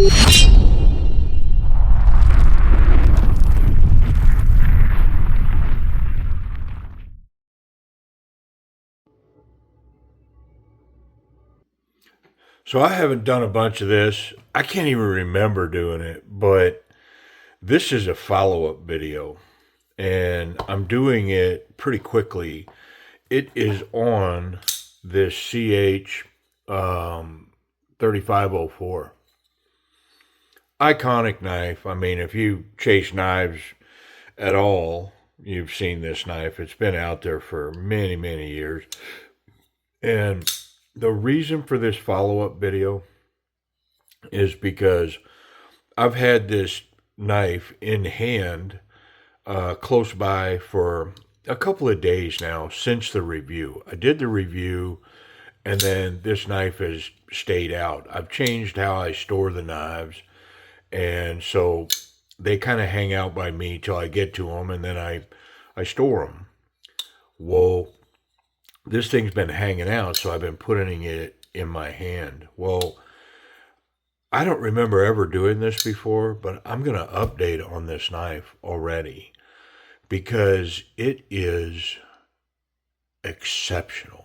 So I haven't done a bunch of this. I can't even remember doing it, but this is a follow-up video and I'm doing it pretty quickly. It is on this CH 3504. Iconic knife. I mean, if you chase knives at all, you've seen this knife. It's been out there for many, many years. And the reason for this follow-up video is because I've had this knife in hand close by for a couple of days now since the review. I did the review and then this knife has stayed out. I've changed how I store the knives, and so they kind of hang out by me till I get to them, and then I store them. Well, this thing's been hanging out, so I've been putting it in my hand. Well, I don't remember ever doing this before, but I'm going to update on this knife already because it is exceptional.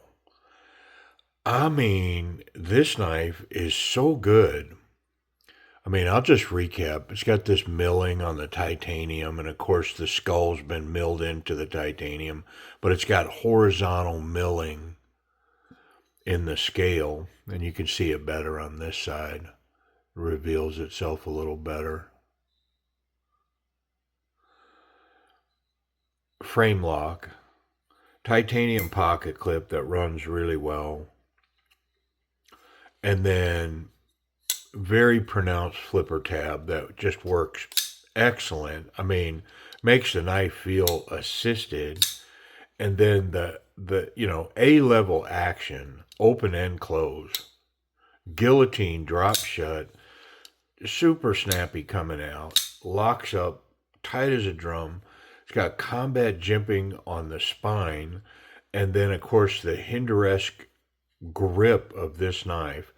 I mean, this knife is so good. I mean, I'll just recap. It's got this milling on the titanium, and of course the skull's been milled into the titanium, but it's got horizontal milling in the scale, and you can see it better on this side. It reveals itself a little better. Frame lock, titanium pocket clip that runs really well, and then very pronounced flipper tab that just works excellent. I mean, makes the knife feel assisted. And then the A-level action, open and close, guillotine drop shut, super snappy coming out, locks up tight as a drum. It's got combat jimping on the spine, and then of course the Hinderesque grip of this knife,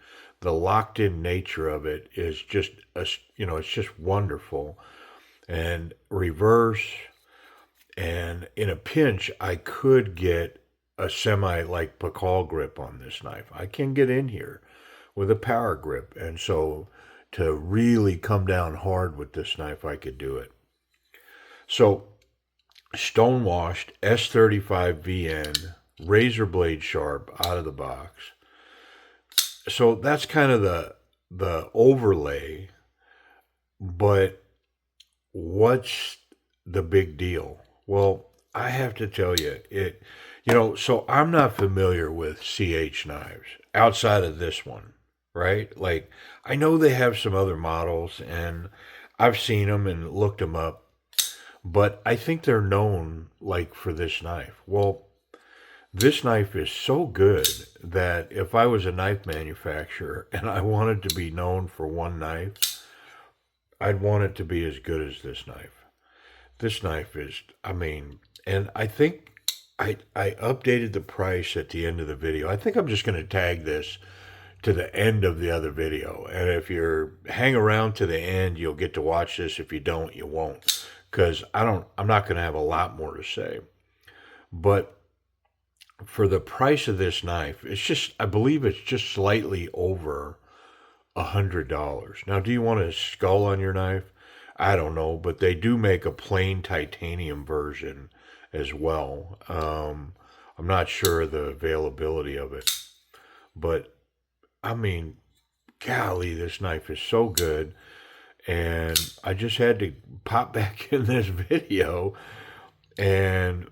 the locked in nature of it is just it's just wonderful. And reverse, and in a pinch I could get a semi like Pakal grip on this knife. I can get in here with a power grip, and so to really come down hard with this knife I could do it. So stonewashed S35VN, razor blade sharp out of the box. So that's kind of the overlay, but what's the big deal? Well, I have to tell you, so I'm not familiar with CH knives outside of this one, right? Like, I know they have some other models, and I've seen them and looked them up, but I think they're known, like, for this knife. Well, this knife is so good that if I was a knife manufacturer and I wanted to be known for one knife, I'd want it to be as good as this knife. This knife is, I mean, and I think I updated the price at the end of the video. I think I'm just going to tag this to the end of the other video. And if you're hang around to the end, you'll get to watch this. If you don't, you won't. Because I'm not going to have a lot more to say. But for the price of this knife, I believe it's just slightly over $100. Now, do you want a skull on your knife? I don't know, but they do make a plain titanium version as well. I'm not sure of the availability of it, but I mean, golly, this knife is so good. And I just had to pop back in this video and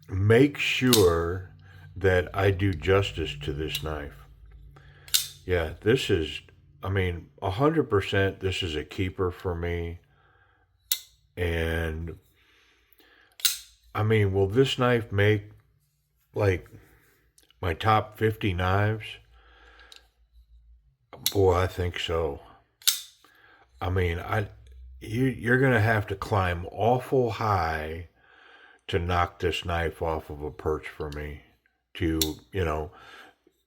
make sure that I do justice to this knife. Yeah, this is, I mean, 100% this is a keeper for me. And, I mean, will this knife make, like, my top 50 knives? Boy, I think so. I mean, you're going to have to climb awful high to knock this knife off of a perch for me. To,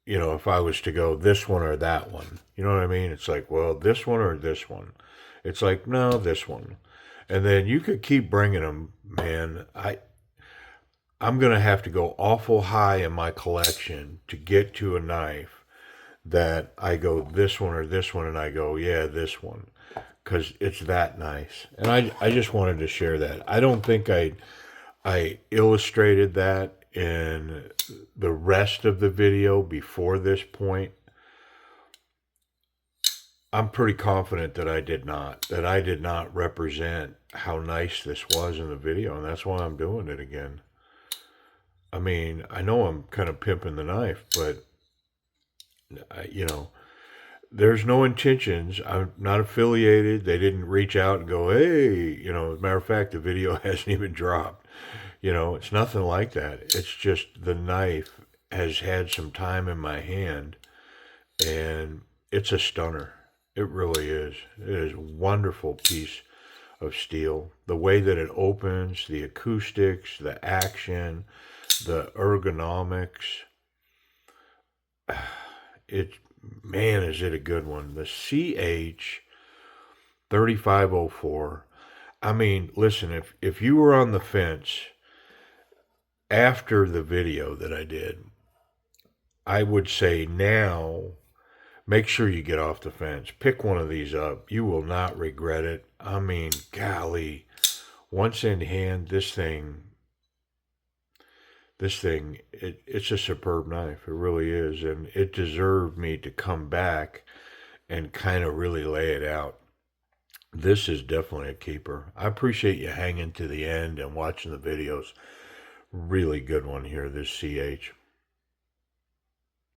you know, if I was to go this one or that one, you know what I mean? It's like, well, this one or this one. It's like, no, this one. And then you could keep bringing them, man. I'm going to have to go awful high in my collection to get to a knife that I go this one or this one, and I go, yeah, this one, because it's that nice. And I just wanted to share that. I don't think I illustrated that in the rest of the video before this point. I'm pretty confident that I did not represent how nice this was in the video, and that's why I'm doing it again. I mean, I know I'm kind of pimping the knife, but you know, there's no intentions. I'm not affiliated. They didn't reach out and go, hey, you know, as a matter of fact, the video hasn't even dropped. You know, it's nothing like that. It's just the knife has had some time in my hand, and it's a stunner. It really is. It is a wonderful piece of steel. The way that it opens, the acoustics, the action, the ergonomics. It, man, is it a good one. The CH3504. I mean, listen, if you were on the fence after the video that I did, I would say now, make sure you get off the fence. Pick one of these up. You will not regret it. I mean, golly, once in hand, this thing, it's a superb knife. It really is. And it deserved me to come back and kind of really lay it out. This is definitely a keeper. I appreciate you hanging to the end and watching the videos. Really good one here, this CH.